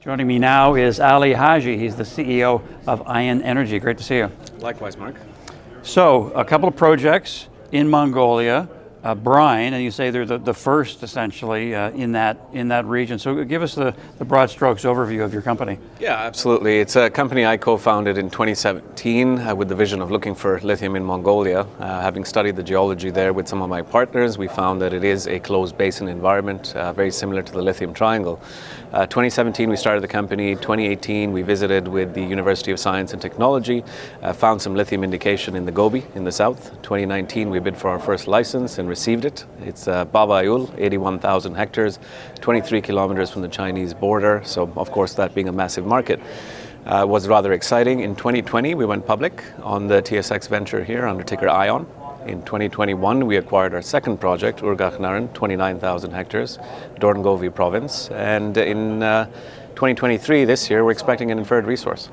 Joining me now is Haji. He's the CEO of ION Energy. Great to see you. Likewise, Mark. So, a couple of projects in Mongolia, brine, and you say they're the first essentially in that region. So give us the broad strokes overview of your company. Yeah, absolutely. It's a company I co-founded in 2017 with the vision of looking for lithium in Mongolia. Having studied the geology there with some of my partners, we found that it is a closed basin environment, very similar to the lithium triangle. 2017 we started the company. 2018 we visited with the University of Science and Technology, found some lithium indication in the Gobi in the south. 2019 we bid for our first license and received it. It's Baba Ayul, 81,000 hectares, 23 kilometers from the Chinese border. So of course that being a massive market was rather exciting. In 2020 we went public on the TSX venture here under ticker ION. In 2021, we acquired our second project, Urgakhnaren, 29,000 hectares, Dorngovi province. And in 2023, this year, we're expecting an inferred resource.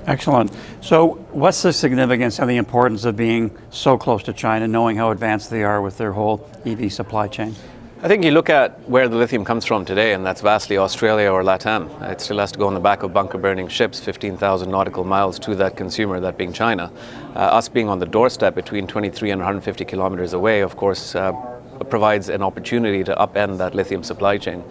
Excellent. So what's the significance and the importance of being so close to China, knowing how advanced they are with their whole EV supply chain? I think you look at where the lithium comes from today, and that's vastly Australia or LATAM. It still has to go on the back of bunker-burning ships, 15,000 nautical miles to that consumer, that being China. Us being on the doorstep between 23 and 150 kilometers away, of course, provides an opportunity to upend that lithium supply chain.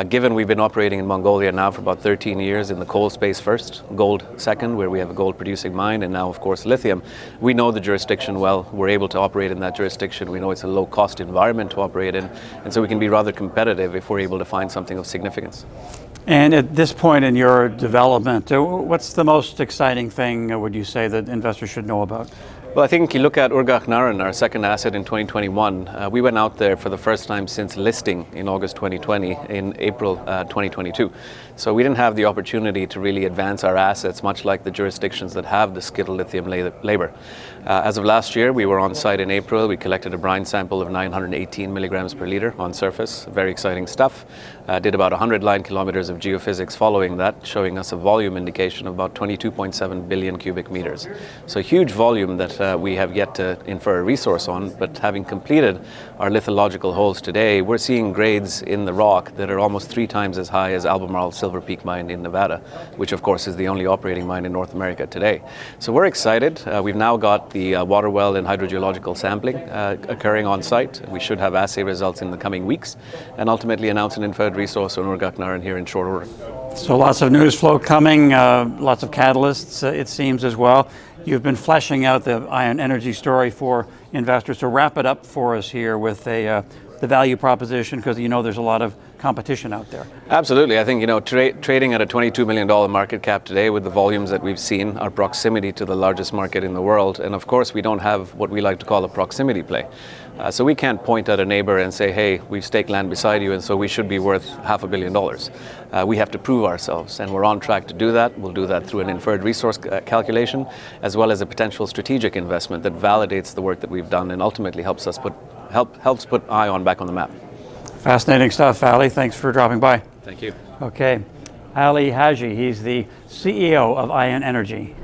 Given we've been operating in Mongolia now for about 13 years in the coal space first, gold second, where we have a gold producing mine, and now of course lithium, we know the jurisdiction well. We're able to operate in that jurisdiction. We know it's a low cost environment to operate in, and so we can be rather competitive if we're able to find something of significance. And at this point in your development, what's the most exciting thing, would you say, that investors should know about? Well, I think you look at Urgakhnaren, our second asset in 2021. We went out there for the first time since listing in August 2020, in April 2022. So we didn't have the opportunity to really advance our assets, much like the jurisdictions that have the skilled lithium labor. As of last year, we were on site in April. We collected a brine sample of 918 milligrams per liter on surface. Very exciting stuff. Did about 100 line kilometers of geophysics following that, showing us a volume indication of about 22.7 billion cubic meters. So huge volume that we have yet to infer a resource on, but having completed our lithological holes today, we're seeing grades in the rock that are almost 3 times as high as Albemarle Silver Peak mine in Nevada, which of course is the only operating mine in North America today. So we're excited. We've now got the water well and hydrogeological sampling occurring on site. We should have assay results in the coming weeks and ultimately announce an inferred resource on Urgakhnaren here in short order. So lots of news flow coming, lots of catalysts, it seems, as well. You've been fleshing out the ION Energy story for investors. So wrap it up for us here with the value proposition, because you know there's a lot of competition out there. Absolutely. I think trading at a $22 million market cap today with the volumes that we've seen, our proximity to the largest market in the world, and of course we don't have what we like to call a proximity play. So we can't point at a neighbor and say, hey, we've staked land beside you and so we should be worth $500 million. We have to prove ourselves, and we're on track to do that. We'll do that through an inferred resource calculation, as well as a potential strategic investment that validates the work that we've done and ultimately helps put ION back on the map. Fascinating stuff, Ali. Thanks for dropping by. Thank you. Okay. Haji, he's the CEO of ION Energy.